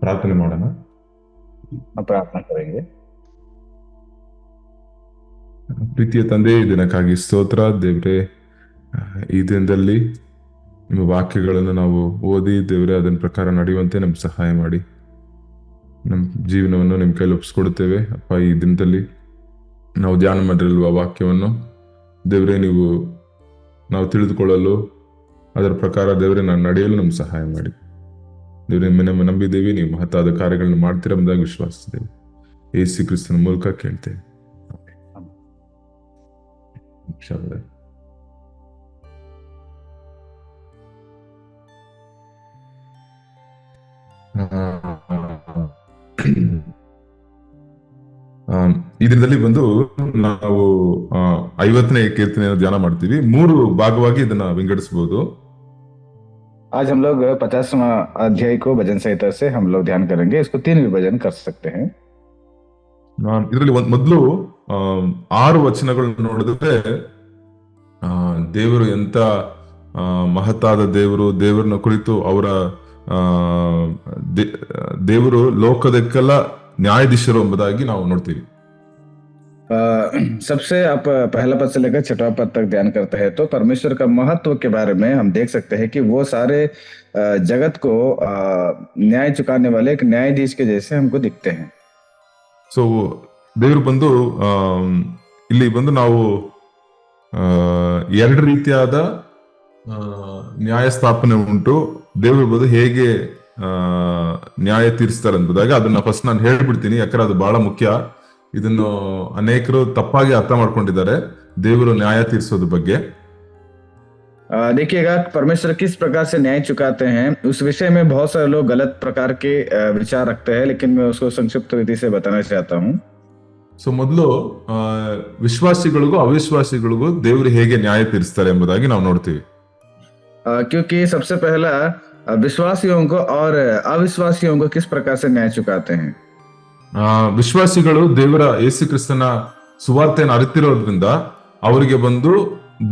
ಪ್ರಾರ್ಥನೆ ಮಾಡೋಣ. हम प्रार्थना करेंगे। ಪ್ರೀತಿಯ ತಂದೆ, ಈ ದಿನಕ್ಕಾಗಿ ಸ್ತೋತ್ರ ದೇವ್ರೆ. ಈ ದಿನದಲ್ಲಿ ನಿಮ್ಮ ವಾಕ್ಯಗಳನ್ನು ನಾವು ಓದಿ ದೇವ್ರೆ ಅದರ ಪ್ರಕಾರ ನಡೆಯುವಂತೆ ನಮ್ಗೆ ಸಹಾಯ ಮಾಡಿ. ನಮ್ಮ ಜೀವನವನ್ನು ನಿಮ್ಮ ಕೈಲಿ ಒಪ್ಪಿಸ್ಕೊಡುತ್ತೇವೆ ಅಪ್ಪ. ಈ ದಿನದಲ್ಲಿ ನಾವು ಧ್ಯಾನ ಮಾಡಿರುವ ವಾಕ್ಯವನ್ನು ದೇವ್ರೆ ನಾವು ತಿಳಿದುಕೊಳ್ಳಲು ಅದರ ಪ್ರಕಾರ ದೇವ್ರೆ ನಾನು ನಡೆಯಲು ನಮ್ಗೆ ಸಹಾಯ ಮಾಡಿ. ದೇವ್ರೆ ನಮ್ಮ ನಂಬಿದ್ದೇವೆ, ನೀವು ಮಹತ್ತಾದ ಕಾರ್ಯಗಳನ್ನು ಮಾಡ್ತೀರ ಎಂಬುದಾಗಿ ವಿಶ್ವಾಸಿಸ್ತೇವೆ. ಯೇಸು ಕ್ರಿಸ್ತನ ಮೂಲಕ ಕೇಳ್ತೇವೆ. ಈ ದಿನದಲ್ಲಿ ಬಂದು ನಾವು 50ನೇ ಕೀರ್ತನೆಯನ್ನು ಧ್ಯಾನ ಮಾಡ್ತೀವಿ. 3 ಭಾಗವಾಗಿ ಇದನ್ನ ವಿಂಗಡಿಸಬಹುದು. आज हम लोग 50वां अध्याय को भजन संहिता से हम लोग ध्यान करेंगे। इसको 3 विभाजन कर सकते हैं। ಇದರಲ್ಲಿ ಮೊದಲು 6 ವಚನಗಳನ್ನು ನೋಡಿದ್ರೆ ದೇವರು ಎಂತ ಮಹತ್ತಾದ ದೇವರನ್ನ ಕುರಿತು ಅವರ ದೇವರು ಲೋಕದಕ್ಕೆಲ್ಲ ನ್ಯಾಯಾಧೀಶರು ಎಂಬುದಾಗಿ ನಾವು ನೋಡ್ತೀವಿ. सबसे आप पहला पद से लेकर 6वां पद तक ध्यान करते हैं तो परमेश्वर का महत्व के बारे में हम देख सकते हैं कि वो सारे जगत को न्याय चुकाने वाले एक न्यायाधीश के जैसे हमको दिखते हैं। ಸೊ ದೇವರು ಬಂದು ಇಲ್ಲಿ ಬಂದು ನಾವು 2 ರೀತಿಯಾದ ನ್ಯಾಯ ಸ್ಥಾಪನೆ ಉಂಟು. ದೇವರು ಬಂದು ಹೇಗೆ ನ್ಯಾಯ ತೀರಿಸ್ತಾರೆ ಎಂಬುದಾಗಿ ಅದನ್ನ ಫಸ್ಟ್ ನಾನು ಹೇಳ್ಬಿಡ್ತೀನಿ, ಯಾಕಂದ್ರೆ ಅದು ಬಹಳ ಮುಖ್ಯ. ಇದನ್ನು ಅನೇಕರು ತಪ್ಪಾಗಿ ಅರ್ಥ ಮಾಡ್ಕೊಂಡಿದ್ದಾರೆ ದೇವರು ನ್ಯಾಯ ತೀರಿಸೋದ್ರ ಬಗ್ಗೆ. देखिएगा परमेश्वर किस प्रकार से न्याय चुकाते हैं उस विषय में बहुत सारे लोग गलत प्रकार के विचार रखते हैं, लेकिन मैं उसको संक्षिप्त रीति से बताना चाहता हूँ। ಸೊ ಮೊದಲು ವಿಶ್ವಾಸಿಗಳಿಗೂ ಅವಿಶ್ವಾಸಿಗಳಿಗೂ ದೇವರು ಹೇಗೆ ನ್ಯಾಯ ತೀರಿಸ್ತಾರೆ ಎಂಬುದಾಗಿ ನಾವು ನೋಡ್ತೀವಿ. क्योंकि सबसे पहला विश्वासियों को और अविश्वासियों को किस प्रकार से न्याय चुकाते हैं। ವಿಶ್ವಾಸಿಗಳು ದೇವರ ಯೇಸು ಕ್ರಿಸ್ತನ ಸುವಾರ್ತೆಯನ್ನು ಅರಿತಿರೋದ್ರಿಂದ ಅವರಿಗೆ ಬಂದು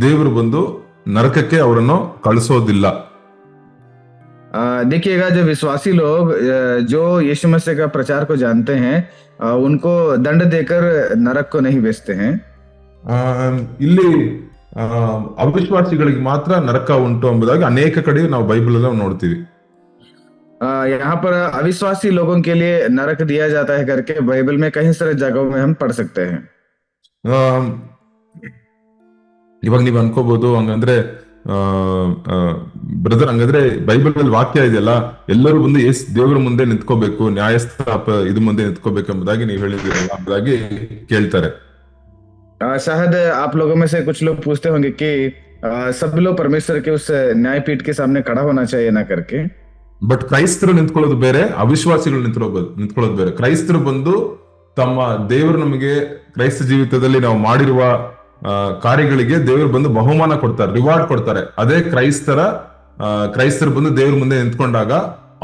ದೇವರು ಬಂದು ನರಕಕ್ಕೆ ಅವರನ್ನು ಕಳಿಸೋದಿಲ್ಲ. देखिएगा जो विश्वासी लोग जो यीशु मसीह का प्रचार को जानते हैं उनको दंड देकर नरक को नहीं भेजते हैं। ಇಲ್ಲಿ ಅವಿಶ್ವಾಸಿಗಳಿಗೆ ಮಾತ್ರ ನರಕ ಉಂಟು ಎಂಬುದಾಗಿ ಅನೇಕ ಕಡೆ ನಾವು ಬೈಬಲ್ ಅಲ್ಲಿ ನೋಡ್ತೀವಿ. यहाँ पर अविश्वासी लोगों के लिए नरक दिया जाता है करके बाइबल में कई सारे जगहों में हम पढ़ सकते हैं। ಇವಾಗ ನೀವು ಅನ್ಕೋಬಹುದು, ಹಂಗಂದ್ರೆ ಬ್ರದರ್, ಹಂಗಂದ್ರೆ ಬೈಬಲ್ ಅಲ್ಲಿ ವಾಕ್ಯ ಇದೆಯಲ್ಲ, ಎಲ್ಲರೂ ಬಂದು ದೇವರ ಮುಂದೆ ನಿಂತ್ಕೋಬೇಕು, ನ್ಯಾಯಸ್ಥಾಪ ಇದು ಮುಂದೆ ನಿಂತ್ಕೋಬೇಕು ಎಂಬುದಾಗಿ ನೀವು ಹೇಳಿದಿರಲ್ಲ ಎಂಬುದಾಗಿ ಕೇಳ್ತಾರೆ. शायद आप लोगों में से कुछ लोग पूछते होंगे कि सब लोग परमेश्वर के उस न्यायपीठ के सामने खड़ा होना चाहिए ना करके। ಬಟ್ ಕ್ರೈಸ್ತರು ನಿಂತ್ಕೊಳ್ಳೋದು ಬೇರೆ, ಅವಿಶ್ವಾಸಿಗಳು ನಿಂತ್ಕೊಳ್ಳೋದು ಬೇರೆ. ಕ್ರೈಸ್ತರು ಬಂದು ತಮ್ಮ ದೇವರು ನಮಗೆ ಕ್ರೈಸ್ತ ಜೀವಿತದಲ್ಲಿ ನಾವು ಮಾಡಿರುವ ಕಾರ್ಯಗಳಿಗೆ ದೇವರು ಬಂದು ಬಹುಮಾನ ಕೊಡ್ತಾರೆ, ರಿವಾರ್ಡ್ ಕೊಡ್ತಾರೆ. ಅದೇ ಕ್ರೈಸ್ತರು ಬಂದು ದೇವ್ರ ಮುಂದೆ ನಿಂತ್ಕೊಂಡಾಗ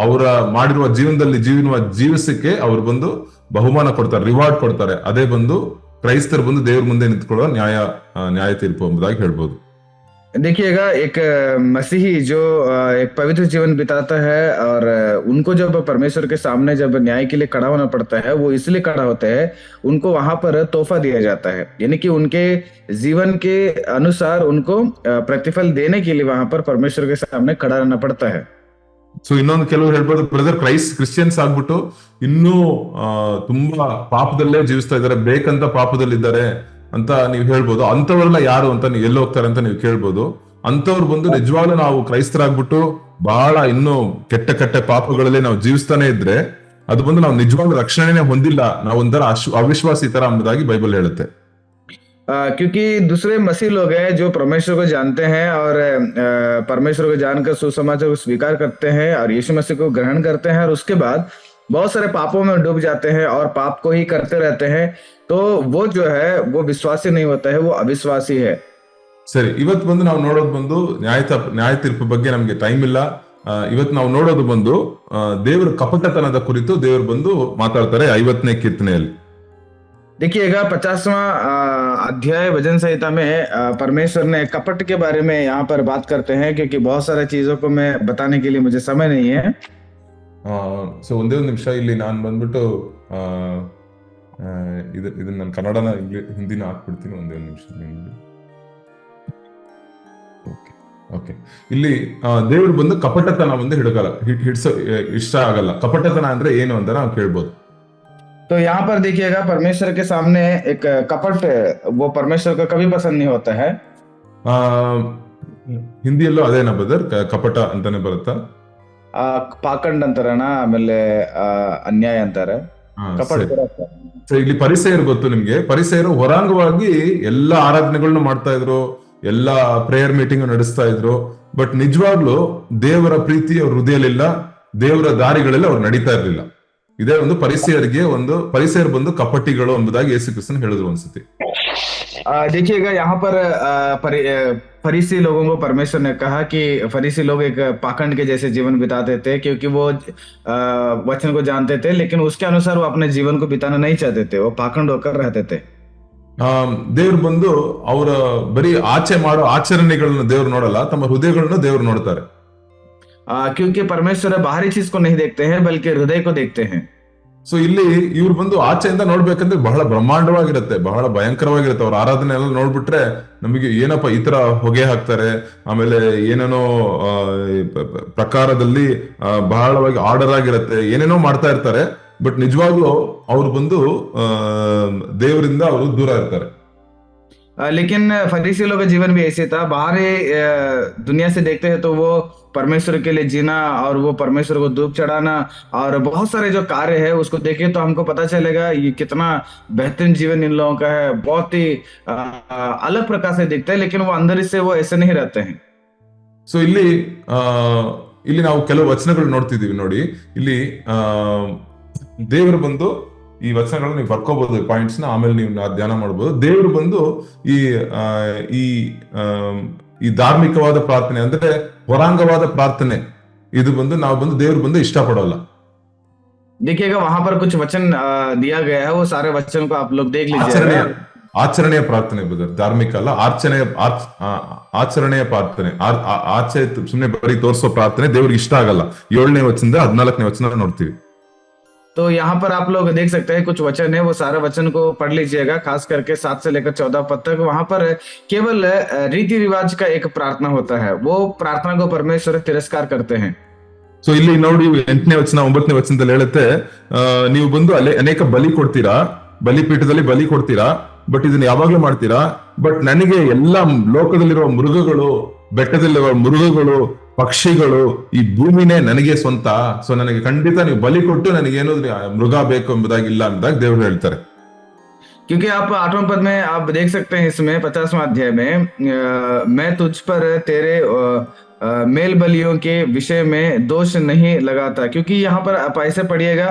ಅವರ ಮಾಡಿರುವ ಜೀವನದಲ್ಲಿ ಜೀವಿಸಕ್ಕೆ ಅವರು ಬಂದು ಬಹುಮಾನ ಕೊಡ್ತಾರೆ, ರಿವಾರ್ಡ್ ಕೊಡ್ತಾರೆ. ಅದೇ ಬಂದು ಕ್ರೈಸ್ತರು ಬಂದು ದೇವ್ರ ಮುಂದೆ ನಿಂತ್ಕೊಳ್ಳೋ ನ್ಯಾಯ ತೀರ್ಪು ಎಂಬುದಾಗಿ ಹೇಳ್ಬೋದು. देखिएगा एक मसीही जो एक पवित्र जीवन बिताता है और उनको जब परमेश्वर के सामने जब न्याय के लिए खड़ा होना पड़ता है, वो इसलिए खड़ा होते हैं, उनको वहां पर तोहफा दिया जाता है, यानी कि उनके जीवन के अनुसार उनको प्रतिफल देने के लिए वहां पर परमेश्वर के सामने खड़ा रहना पड़ता है। ಸೊ ಇನ್ನೊಂದು ಕೆಲವರು ಹೇಳ್ಬೋದು, ಬ್ರದರ್ ಕ್ರಿಶ್ಚಿಯನ್ಸ್ ಆಗ್ಬಿಟ್ಟು ಇನ್ನೂ ತುಂಬಾ ಪಾಪದಲ್ಲೇ ಜೀವಿಸ್ತಾ ಇದ್ದಾರೆ, ಬೇಕಂತ ಪಾಪದಲ್ಲಿದ್ದಾರೆ ಅಂತ ನೀವು ಹೇಳ್ಬೋದು. ಅಂತವರೆಲ್ಲ ಯಾರು ಅಂತ ನೀವು ಎಲ್ಲಿ ಹೋಗ್ತಾರೆ ಅಂತ ನೀವು ಕೇಳ್ಬೋದು. ಅಂತವ್ರು ಬಂದು ನಿಜವಾಗ್ಲೂ ನಾವು ಕ್ರೈಸ್ತರಾಗ್ಬಿಟ್ಟು ಬಹಳ ಇನ್ನೂ ಕೆಟ್ಟ ಪಾಪಗಳಲ್ಲಿ ನಾವು ಜೀವಿಸ್ತಾನೆ ಇದ್ರೆ ಅದು ಬಂದು ನಾವು ನಿಜವಾಗ್ಲೂ ರಕ್ಷಣೆನೇ ಹೊಂದಿಲ್ಲ, ನಾವು ಒಂಥರ ಅವಿಶ್ವಾಸಿ ತರ ಎಂಬುದಾಗಿ ಬೈಬಲ್ ಹೇಳುತ್ತೆ. क्योंकि दूसरे मसीह लोग हैं जो परमेश्वर को जानते हैं और परमेश्वर को जानकर सुसमाचार को स्वीकार करते हैं और यीशु मसीह को ग्रहण करते हैं और उसके बाद बहुत सारे पापों में डूब जाते हैं और पाप को ही करते रहते हैं, तो वो जो है वो विश्वासी नहीं होता है, वो अविश्वासी है। ಸರಿ, ಇವತ್ತು ಬಂದು ನಾವು ನೋಡೋದು ಬಂದು ನ್ಯಾಯ ತೀರ್ಪು ಬಗ್ಗೆ ನಮ್ಗೆ ಟೈಮ್ ಇಲ್ಲ. ಇವತ್ತು ನಾವು ನೋಡೋದು ಬಂದು ದೇವರ ಕಪಟತನದ ಕುರಿತು ದೇವರು ಬಂದು ಮಾತಾಡ್ತಾರೆ 50ನೇ ಕೀರ್ತನೆಯಲ್ಲಿ. देखिएगा 50वां अध्याय भजन संहिता में परमेश्वर ने कपट के बारे में यहाँ पर बात करते हैं, क्योंकि बहुत सारे चीजों को मैं बताने के लिए मुझे समय नहीं है। ಸೊ ಒಂದೇ ಒಂದು ನಿಮಿಷ, ಇಲ್ಲಿ ನಾನು ಬಂದ್ಬಿಟ್ಟು ಆ, ಆ, ಇದನ್ನ ನಾನು ಕನ್ನಡನ ಹಿಂದಿನ ಹಾಕ್ಬಿಡ್ತೀನಿ. ಒಂದೇ ಒಂದು ನಿಮಿಷ ನಿಮ್ಗೆ. Okay okay. ಇಲ್ಲಿ ದೇವ್ರು ಬಂದು ಕಪಟತನ ಒಂದು ಹಿಡ್ಕಲ್ಲ, ಇಷ್ಟ ಆಗಲ್ಲ. ಕಪಟತನ ಅಂದ್ರೆ ಏನು ಅಂತ ನಾವು ಕೇಳ್ಬೋದು. तो यहाँ पर देखिएगा परमेश्वर के सामने एक कपट, वो परमेश्वर को कभी पसंद नहीं होता है। ಆ ಹಿಂದಿಯಲ್ಲೂ ಅದೇನಾ ಬ್ರದರ್, ಕಪಟ ಅಂತಾನೆ ಬರುತ್ತಾ? ಪಾಖಂಡ್ ಅಂತಾರಣ, ಆಮೇಲೆ ಅನ್ಯಾಯ ಅಂತಾರೆ, ಕಪಟ ಕೂಡ ಅಂತಾರೆ. ಸೊ ಇಲ್ಲಿ ಪರಿಸೆಯರು ಗೊತ್ತು ನಿಮ್ಗೆ. ಪರಿಸೆಯರು ಹೊರಾಂಗವಾಗಿ ಎಲ್ಲಾ ಆರಾಧನೆಗಳನ್ನ ಮಾಡ್ತಾ ಇದ್ರು, ಎಲ್ಲಾ ಪ್ರೇಯರ್ ಮೀಟಿಂಗ್ ನಡೆಸ್ತಾ ಇದ್ರು. ಬಟ್ ನಿಜವಾಗ್ಲೂ ದೇವರ ಪ್ರೀತಿ ಅವ್ರ ಹೃದಯಲಿಲ್ಲ, ದೇವರ ದಾರಿಗಳೆಲ್ಲ ಅವ್ರು ನಡೀತಾ ಇರ್ಲಿಲ್ಲ. ಇದೇ ಒಂದು ಪರಿಸೆಯರು ಬಂದು ಕಪಟಿಗಳು ಎಂಬುದಾಗಿ ಯೇಸು ಕ್ರಿಸ್ತನ್ ಹೇಳಿದ್ರು ಒಂದ್ಸತಿ. देखिएगा यहाँ पर फरीसी लोगों को परमेश्वर ने कहा कि फरीसी लोग एक पाखंड के जैसे जीवन बिताते थे, क्योंकि वो वचन को जानते थे, लेकिन उसके अनुसार वो अपने जीवन को बिताना नहीं चाहते थे, वो पाखंड होकर रहते थे। ದೇವ್ರು ಬಂದು ಅವರ ಬರೀ ಆಚೆ ಮಾಡೋ ಆಚರಣೆಗಳನ್ನ ದೇವ್ರು ನೋಡಲ್ಲ, ತಮ್ಮ ಹೃದಯಗಳನ್ನ ದೇವ್ರು ನೋಡ್ತಾರೆ. क्योंकि परमेश्वर बाहरी चीज को नहीं देखते हैं, बल्कि हृदय को देखते हैं। ಸೊ ಇಲ್ಲಿ ಇವ್ರು ಬಂದು ಆಚೆಯಿಂದ ನೋಡ್ಬೇಕಂದ್ರೆ ಬಹಳ ಬ್ರಹ್ಮಾಂಡವಾಗಿರುತ್ತೆ, ಬಹಳ ಭಯಂಕರವಾಗಿರುತ್ತೆ. ಅವ್ರ ಆರಾಧನೆ ಎಲ್ಲ ನೋಡ್ಬಿಟ್ರೆ ನಮಗೆ ಏನಪ್ಪ ಈ ತರ ಹೊಗೆ ಹಾಕ್ತಾರೆ, ಆಮೇಲೆ ಏನೇನೋ ಪ್ರಕಾರದಲ್ಲಿ ಬಹಳವಾಗಿ ಆರ್ಡರ್ ಆಗಿರುತ್ತೆ, ಏನೇನೋ ಮಾಡ್ತಾ ಇರ್ತಾರೆ. ಬಟ್ ನಿಜವಾಗ್ಲೂ ಅವ್ರು ಬಂದು ದೇವರಿಂದ ಅವರು ದೂರ ಇರ್ತಾರೆ. लेकिन फरीसी लोगों का जीवन भी ऐसे था, बाहरी दुनिया से देखते हैं तो वो परमेश्वर के लिए जीना और वो परमेश्वर को धूप चढ़ाना और बहुत सारे जो कार्य है उसको देखे तो हमको पता चलेगा ये कितना बेहतरीन जीवन इन लोगों का है। बहुत ही अलग प्रकार से दिखता है, लेकिन वो अंदर से वो ऐसे नहीं रहते हैं। ಸೊ ಇಲ್ಲಿ ನಾವು ಕೆಲವು ವಚನಗಳು ನೋಡ್ತಿದೀವಿ ನೋಡಿ. ಇಲ್ಲಿ ದೇವರು ಬಂದು ಈ ವಚನಗಳನ್ನ ನೀವು ಬರ್ಕೋಬಹುದು, ಪಾಯಿಂಟ್ಸ್ ನ, ಆಮೇಲೆ ನೀವು ಧ್ಯಾನ ಮಾಡಬಹುದು. ದೇವರು ಬಂದು ಈ ಧಾರ್ಮಿಕವಾದ ಪ್ರಾರ್ಥನೆ ಅಂದ್ರೆ ಹೊರಾಂಗವಾದ ಪ್ರಾರ್ಥನೆ, ಇದು ಬಂದು ನಾವು ಬಂದು ದೇವ್ರು ಬಂದು ಇಷ್ಟಪಡೋಲ್ಲ. देखिएगा वहां पर कुछ वचन दिया गया है, वो सारे वचन को आप लोग देख लीजिए। ಆಚರಣೆಯ ಪ್ರಾರ್ಥನೆ ಬ್ರದರ್, ಧಾರ್ಮಿಕ ಅಲ್ಲ, ಆಚರಣೆಯ ಪ್ರಾರ್ಥನೆ. ಆಚೆ ಸುಮ್ನೆ ಬರೀ ತೋರಿಸೋ ಪ್ರಾರ್ಥನೆ ದೇವ್ರಿಗೆ ಇಷ್ಟ ಆಗಲ್ಲ. 7ನೇ ವಚನದಿಂದ 14ನೇ ವಚನ ನೋಡ್ತೀವಿ. तो यहाँ पर आप लोग देख सकते हैं कुछ वचन है, वो सारे वचन को पढ़ लीजिएगा, खास करके 7 से लेकर 14 पद तक। वहां पर केवल रीति रिवाज का एक प्रार्थना होता है, वो प्रार्थना को परमेश्वर तिरस्कार करते हैं। ಸೊ ಇಲ್ಲಿ ನೋಡಿ 8ನೇ ವಚನ 9ನೇ ವಚನದಲ್ಲಿ ಹೇಳುತ್ತೆ, ನೀವು ಬಂದು ಅನೇಕ ಬಲಿ ಕೊಡ್ತೀರಾ, ಬಲಿಪೀಠದಲ್ಲಿ ಬಲಿ ಕೊಡ್ತೀರಾ, ಬಟ್ ಇದನ್ನ ಯಾವಾಗ್ಲೂ ಮಾಡ್ತೀರಾ. ಬಟ್ ನನಗೆ ಎಲ್ಲಾ ಲೋಕದಲ್ಲಿರುವ ಮೃಗಗಳು, ಬೆಟ್ಟದಲ್ಲಿರುವ ಮೃಗಗಳು, ಪಕ್ಷಿಗಳು, ಈ ಭೂಮಿನೇ ನನಗೆ ಸ್ವಂತ. ಸೊ ನನಗೆ ಖಂಡಿತ ನೀವು ಬಲಿ ಕೊಟ್ಟು ನನಗೇನು ಮೃಗ ಬೇಕು ಎಂಬುದಾಗಿಲ್ಲ ಅಂದಾಗ ದೇವರು ಹೇಳ್ತಾರೆ. क्योंकि आप 8वें पद में आप देख सकते हैं, इसमें 50वां अध्याय में मैं तुझ पर तेरे मेल बलियों के विषय में दोष नहीं लगाता। क्योंकि यहाँ पर आप ऐसे पढ़िएगा,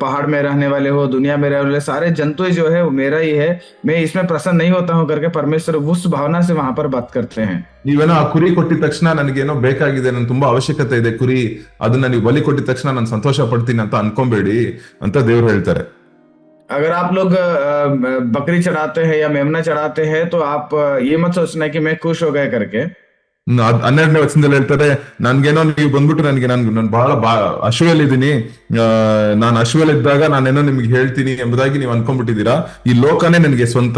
पहाड़ में रहने वाले हो, दुनिया में रहने वाले सारे जंतु जो है वो मेरा ही है, मैं इसमें प्रसन्न नहीं होता हूँ करके परमेश्वर उस भावना से वहां पर बात करते हैं। ನೀವೇನೋ ಆ ಕುರಿ ಕೊಟ್ಟಿದ ತಕ್ಷಣ ನನಗೇನೋ ಬೇಕಾಗಿದೆ, ನನ್ ತುಂಬಾ ಅವಶ್ಯಕತೆ ಇದೆ ಕುರಿ, ಅದನ್ನ ನೀವು ಬಲಿ ಕೊಟ್ಟಿದ ತಕ್ಷಣ ನಾನು ಸಂತೋಷ ಪಡ್ತೀನಿ ಅಂತ ಅನ್ಕೊಂಬೇಡಿ ಅಂತ ದೇವ್ರು ಹೇಳ್ತಾರೆ. अगर आप लोग बकरी चढ़ाते हैं या मेमना चढ़ाते हैं तो आप ये मत सोचना कि मैं खुश हो गया करके। 12ನೇ ವಚನದಲ್ಲಿ ಹೇಳ್ತಾರೆ, ನನ್ಗೇನೋ ನೀವು ಬಂದ್ಬಿಟ್ಟು ನಾನು ಬಹಳ ಅಶ್ವಲಿದ್ದೀನಿ, ನಾನು ಅಶ್ವಲಿದ್ದಾಗ ನಾನೇನೋ ನಿಮ್ಗೆ ಹೇಳ್ತೀನಿ ಎಂಬುದಾಗಿ ನೀವು ಅನ್ಕೊಂಡ್ಬಿಟ್ಟಿದ್ದೀರಾ, ಈ ಲೋಕನೇ ನನಗೆ ಸ್ವಂತ.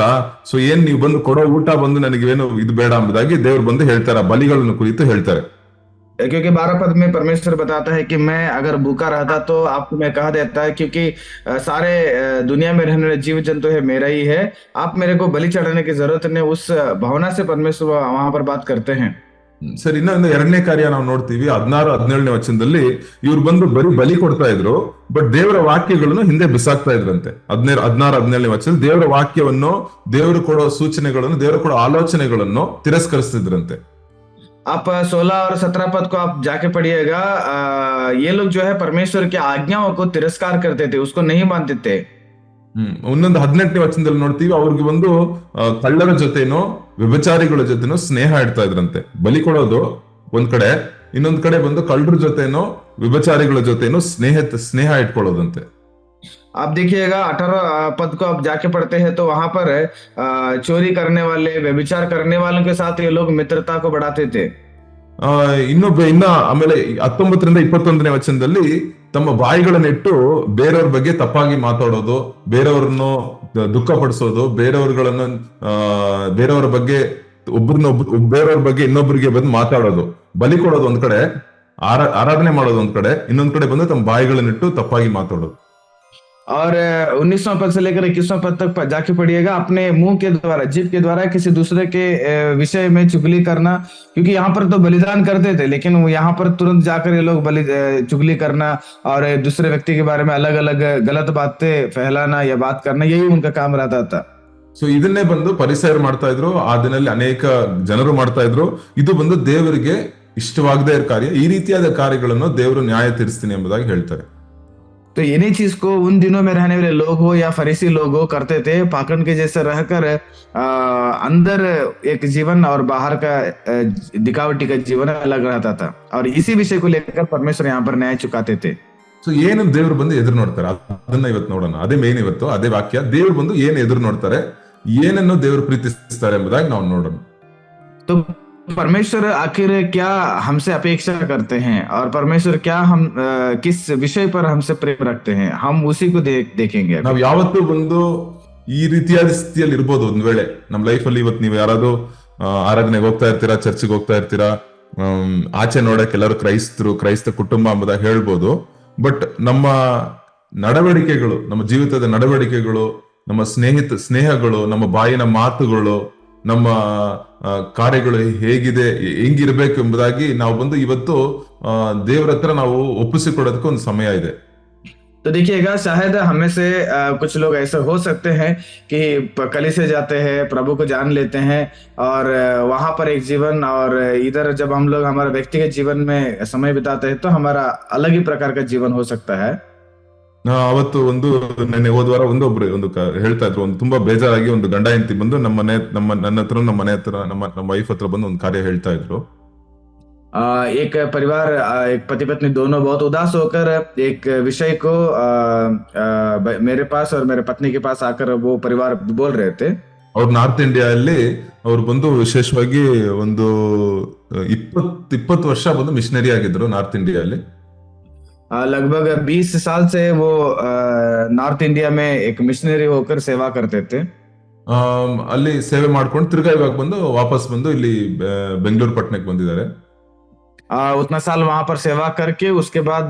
ಸೊ ಏನ್ ನೀವು ಬಂದು ಕೊಡೋ ಊಟ ಬಂದು ನನಗೇನು ಇದು ಬೇಡ ಎಂಬುದಾಗಿ ದೇವ್ರು ಬಂದು ಹೇಳ್ತಾರೆ, ಬಲಿಗಳನ್ನು ಕುರಿತು ಹೇಳ್ತಾರೆ. क्योंकि 12 पद में परमेश्वर बताता है कि मैं अगर भूखा रहता तो आपको मैं कह देता, क्योंकि सारे दुनिया में रहने वाले जीव जंतु है मेरा ही है, आप मेरे को बलि चढ़ाने की जरूरत नहीं। उस भावना से परमेश्वर वहां पर बात करते हैं। ಸರಿ, ಇನ್ನೊಂದು 2ನೇ ಕಾರ್ಯ ನಾವು ನೋಡ್ತೀವಿ 16, 17ನೇ ವಚನದಲ್ಲಿ. ಇವ್ರು ಬಂದು ಬರೀ ಬಲಿ ಕೊಡ್ತಾ ಇದ್ರು, ಬಟ್ ದೇವರ ವಾಕ್ಯಗಳನ್ನು ಹಿಂದೆ ಬಿಸಾಕ್ತಾ ಇದ್ರಂತೆ. 16, 17ನೇ ವಚನ ದೇವರ ವಾಕ್ಯವನ್ನು, ದೇವರು ಕೊಡೋ ಸೂಚನೆಗಳನ್ನು, ದೇವರು ಕೊಡೋ ಆಲೋಚನೆಗಳನ್ನು ತಿರಸ್ಕರಿಸ್ತಿದ್ರಂತೆ. आप 16 और 17 पद को आप जाके पढ़िएगा, ये लोग जो है परमेश्वर की आज्ञाओं को तिरस्कार करते थे, उसको नहीं मानते थे। ಇನ್ನೊಂದು 18ನೇ ವಚನದಲ್ಲಿ ನೋಡ್ತೀವಿ, ಅವ್ರಿಗೆ ಒಂದು ಕಳ್ಳರ ಜೊತೆನೋ ವ್ಯಭಿಚಾರಿಗಳ ಜೊತೆನೋ ಸ್ನೇಹ ಇಡ್ತಾ ಇದ್ರಂತೆ. ಬಲಿ ಕೊಡೋದು ಒಂದ್ ಕಡೆ, ಇನ್ನೊಂದ್ ಕಡೆ ಬಂದು ಕಳ್ಳರ ಜೊತೆನೋ ವ್ಯಭಿಚಾರಿಗಳ ಜೊತೆನೋ ಸ್ನೇಹ ಇಟ್ಕೊಳ್ಳೋದಂತೆ. आप देखिएगा 18 पद को आप जाके पढ़ते हैं तो वहां पर चोरी करने वाले, व्यभिचार करने वालों के साथ ये लोग मित्रता को बढ़ाते थे। ಆಮೇಲೆ 19ರಿಂದ 21ನೇ ವಚನದಲ್ಲಿ ತಮ್ಮ ಬಾಯಿಗಳನ್ನಿಟ್ಟು ಬೇರೆಯವ್ರ ಬಗ್ಗೆ ತಪ್ಪಾಗಿ ಮಾತಾಡೋದು, ಬೇರೆಯವ್ರನ್ನು ದುಃಖ ಪಡಿಸೋದು, ಬೇರೆಯವರ ಬಗ್ಗೆ ಬೇರೆಯವ್ರ ಬಗ್ಗೆ ಇನ್ನೊಬ್ಬರಿಗೆ ಬಂದು ಮಾತಾಡೋದು, ಬಲಿ ಕೊಡೋದು ಒಂದ್ ಕಡೆ, ಆರಾಧನೆ ಮಾಡೋದು ಒಂದ್ ಕಡೆ, ಇನ್ನೊಂದ್ ಕಡೆ ಬಂದು ತಮ್ಮ ಬಾಯಿಗಳನ್ನಿಟ್ಟು ತಪ್ಪಾಗಿ ಮಾತಾಡೋದು. और 19वां पद से लेकर 21वां पद तक जाके पढ़िएगा, अपने मुंह के द्वारा, जीभ के द्वारा किसी दूसरे के विषय में चुगली करना। क्योंकि यहाँ पर तो बलिदान करते थे, लेकिन वो यहाँ पर तुरंत जाकर ये लोग चुगली करना और दूसरे व्यक्ति के बारे में अलग अलग गलत बातें फैलाना या बात करना, यही उनका काम रहता था। ಸೊ ಇದನ್ನೇ ಬಂದು ಪರಿಸಯರು ಮಾಡ್ತಾ ಇದ್ರು, ಆ ದಿನಲ್ಲಿ ಅನೇಕ ಜನರು ಮಾಡ್ತಾ ಇದ್ರು. ಇದು ಬಂದು ದೇವರಿಗೆ ಇಷ್ಟವಾಗದೇ ಇರೋ ಕಾರ್ಯ. ಈ ರೀತಿಯಾದ ಕಾರ್ಯಗಳನ್ನು ದೇವರು ನ್ಯಾಯ ತೀರಿಸ್ತೀನಿ ಎಂಬುದಾಗಿ ಹೇಳ್ತಾರೆ. तो इन्हीं चीज को उन दिनों में रहने वाले लोग हो या फरीसी लोग हो करते थे, पाखंड के जैसे रहकर अंदर एक जीवन और बाहर का दिखावटी का जीवन अलग रहता था, और इसी विषय को लेकर परमेश्वर यहाँ पर न्याय चुकाते थे। ಸೊ ಏನು ದೇವರು ಬಂದು ಎದುರು ನೋಡ್ತಾರೆ ಅದನ್ನ ಇವತ್ತು ನೋಡೋಣ. ಅದೇ ಮೇನ್ ಇವತ್ತು, ಅದೇ ವಾಕ್ಯ. ದೇವರು ಬಂದು ಏನು ಎದುರು ನೋಡ್ತಾರೆ, ಏನನ್ನು ದೇವರು ಪ್ರೀತಿಸ್ತಾರೆ ಎಂಬುದಾಗಿ ನಾವು ನೋಡೋಣ. तो परमेश्वर आखिर क्या हमसे अपेक्षा करते हैं, और परमेश्वर क्या हम किस विषय पर हमसे प्रेम रखते हैं, हम उसी को देखेंगे। ನಾವು ಯಾವತ್ತೂ ಬಂದು ಈ ರೀತಿಯಾದ ಸ್ಥಿತಿಯಲ್ಲಿ ಇರ್ಬೋದು. ಒಂದ್ ವೇಳೆ ನಮ್ಮ ಲೈಫ್ ಅಲ್ಲಿ ಇವತ್ತು ನೀವು ಯಾರಾದ್ರೂ ಆರಾಧನೆಗೆ ಹೋಗ್ತಾ ಇರ್ತೀರಾ, ಚರ್ಚ್ಗೆ ಹೋಗ್ತಾ ಇರ್ತೀರಾ, ಆಚೆ ನೋಡಕ್ ಎಲ್ಲರೂ ಕ್ರೈಸ್ತ ಕುಟುಂಬ ಎಂಬುದಾಗಿ ಹೇಳ್ಬೋದು. ಬಟ್ ನಮ್ಮ ನಡವಳಿಕೆಗಳು, ನಮ್ಮ ಜೀವಿತದ ನಡವಳಿಕೆಗಳು, ನಮ್ಮ ಸ್ನೇಹಗಳು, ನಮ್ಮ ಬಾಯಿನ ಮಾತುಗಳು, ನಮ್ಮ ಕಾರ್ಯಗಳು ಹೆಂಗಿರ್ಬೇಕು ಎಂಬುದಾಗಿ ನಾವು ಬಂದು ಇವತ್ತು ದೇವರ ಹತ್ರ ನಾವು ಒಪ್ಪಿಸಿಕೊಡೋದಕ್ಕೆ ಒಂದು ಸಮಯ ಇದೆ. तो देखिएगा, शायद हमें से कुछ लोग ऐसे हो सकते हैं कि कलीसिया जाते हैं, प्रभु को जान लेते हैं, और वहां पर एक जीवन, और इधर जब हम लोग हमारे व्यक्तिगत जीवन में समय बिताते हैं तो हमारा अलग ही प्रकार का जीवन हो सकता है। ಅವತ್ತು ನೆನ್ನೆ ಹೋದ್ವಾರ ಒಂದು ಹೇಳ್ತಾ ಇದ್ರು, ಒಂದು ತುಂಬಾ ಬೇಜಾರಾಗಿ ಒಂದು ಗಂಡ ಹೆಂಡತಿ ಬಂದು ನನ್ನ ಹತ್ರ, ನಮ್ಮ ಮನೆ ಹತ್ರ, ನಮ್ಮ ವೈಫ್ ಹತ್ರ ಬಂದು ಒಂದು ಕಾರ್ಯ ಹೇಳ್ತಾ ಇದ್ರು. एक परिवार, एक पति पत्नी दोनों बहुत उदास होकर एक विषय को मेरे पास और मेरे पत्नी के पास आकर वो परिवार बोल रहे थे. ಅವ್ರು ನಾರ್ತ್ ಇಂಡಿಯಾದಲ್ಲಿ ಅವ್ರು ಬಂದು ವಿಶೇಷವಾಗಿ ಒಂದು 20 ವರ್ಷ ಬಂದು ಮಿಷನರಿ ಆಗಿದ್ರು ನಾರ್ತ್ ಇಂಡಿಯಾದಲ್ಲಿ. लगभग 20 साल से वो नॉर्थ इंडिया में एक मिशनरी होकर सेवा करते थे. ಅಲ್ಲಿ ಸೇವೆ ಮಾಡ್ಕೊಂಡು ತಿರ್ಗಾ ಇವಾಗ ಬಂದು ವಾಪಸ್ ಬಂದು ಇಲ್ಲಿ ಬೆಂಗಳೂರು ಪಟ್ಟಣಕ್ಕೆ ಬಂದಿದ್ದಾರೆ. उतना साल वहां पर सेवा करके उसके बाद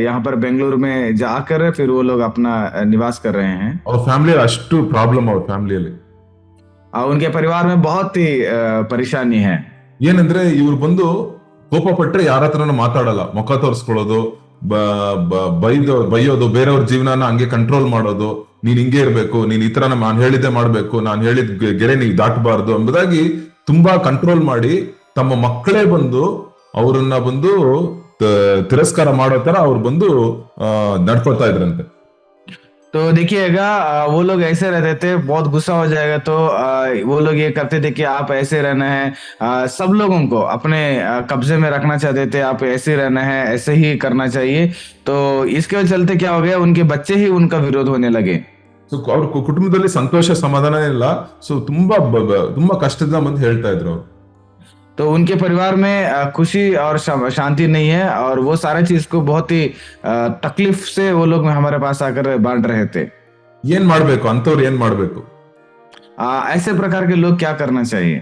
यहाँ पर बेंगलुरु में जाकर फिर वो लोग अपना निवास कर रहे हैं. और फैमिली अष्टु प्रॉब्लम और फैमिली उनके परिवार में बहुत ही परेशानी है. ಏನಂದ್ರೆ ಇವ್ರು ಬಂದು ಕೋಪ ಪಟ್ರೆ ಯಾರ ಹತ್ರನೂ ಮಾತಾಡಲ್ಲ, ಮುಖ ತೋರಿಸ್ಕೊಳ್ಳೋದು, ಬೈಯೋದು, ಬೇರೆಯವ್ರ ಜೀವನನ ಹಂಗೆ ಕಂಟ್ರೋಲ್ ಮಾಡೋದು, ನೀನ್ ಹಿಂಗೆ ಇರ್ಬೇಕು, ನೀನ್ ಈ ತರ ನಾನು ಹೇಳಿದ್ದೆ ಮಾಡ್ಬೇಕು, ನಾನು ಹೇಳಿದ ಗೆರೆ ನೀವು ದಾಟಬಾರ್ದು ಎಂಬುದಾಗಿ ತುಂಬಾ ಕಂಟ್ರೋಲ್ ಮಾಡಿ ತಮ್ಮ ಮಕ್ಕಳೇ ಬಂದು ಅವರನ್ನ ಬಂದು ತಿರಸ್ಕಾರ ಮಾಡೋ ತರ ಅವ್ರು ಬಂದು ನಡ್ಕೊಳ್ತಾ ಇದ್ರಂತೆ. तो देखिएगा, वो लोग ऐसे रहते थे, बहुत गुस्सा हो जाएगा तो वो लोग ये करते थे कि आप ऐसे रहना है, सब लोगों को अपने कब्जे में रखना चाहते थे, आप ऐसे रहना है, ऐसे ही करना चाहिए. तो इसके चलते क्या हो गया, उनके बच्चे ही उनका विरोध होने लगे. ಸೊ ಅವ್ರ ಕುಟುಂಬದಲ್ಲಿ ಸಂತೋಷ ಸಮಾಧಾನ ಇಲ್ಲ. ಸೊ ತುಂಬಾ ಕಷ್ಟದಿಂದ ಬಂದು ಹೇಳ್ತಾ ಇದ್ರು ಅವ್ರು. तो उनके परिवार में खुशी और शांति नहीं है, और वो सारे चीज को बहुत ही तकलीफ से वो लोग हमारे पास आकर बांट रहे थे. ಏನ್ ಮಾಡ್ಬೇಕು ಅಂತವ್ರು, ಏನ್ ಮಾಡ್ಬೇಕು, ऐसे प्रकार के लोग क्या करना चाहिए,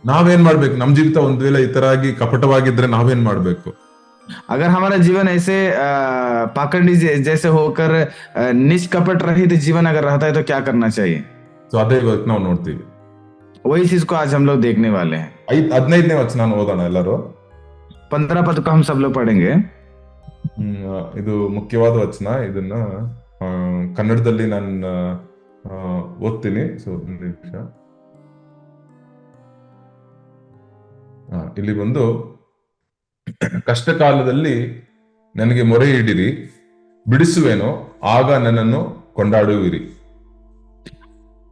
ನಾವೇನ್ ಮಾಡ್ಬೇಕು, ನಮ್ ಜೀವಿತ ಒಂದ್ ವೇಳೆ ಈ ತರ ಆಗಿ ಕಪಟವಾಗಿದ್ರೆ ನಾವೇನ್ ಮಾಡ್ಬೇಕು. अगर हमारा जीवन ऐसे पाखंडी जैसे होकर निष्कपट रहित जीवन अगर रहता है तो क्या करना चाहिए. ಸೊ ಅದೇ ಇವತ್ತು ನಾವು ನೋಡ್ತೀವಿ. वही चीज को आज हम लोग देखने वाले हैं. 15ನೇ ವಚನ ಓದೋಣ ಎಲ್ಲರೂ. 15 पद को हम सब लोग पढ़ेंगे. ಇದು ಮುಖ್ಯವಾದ ವಚನ. ಇದನ್ನ ಕನ್ನಡದಲ್ಲಿ ನಾನು ಓದ್ತೀನಿ. ಸೊ ಒಂದು ನಿಮಿಷ. ಇಲ್ಲಿ ಬಂದು, ಕಷ್ಟ ಕಾಲದಲ್ಲಿ ನನಗೆ ಮೊರೆ ಇಡಿರಿ, ಬಿಡಿಸುವೆನೋ, ಆಗ ನನ್ನನ್ನು ಕೊಂಡಾಡುವಿರಿ.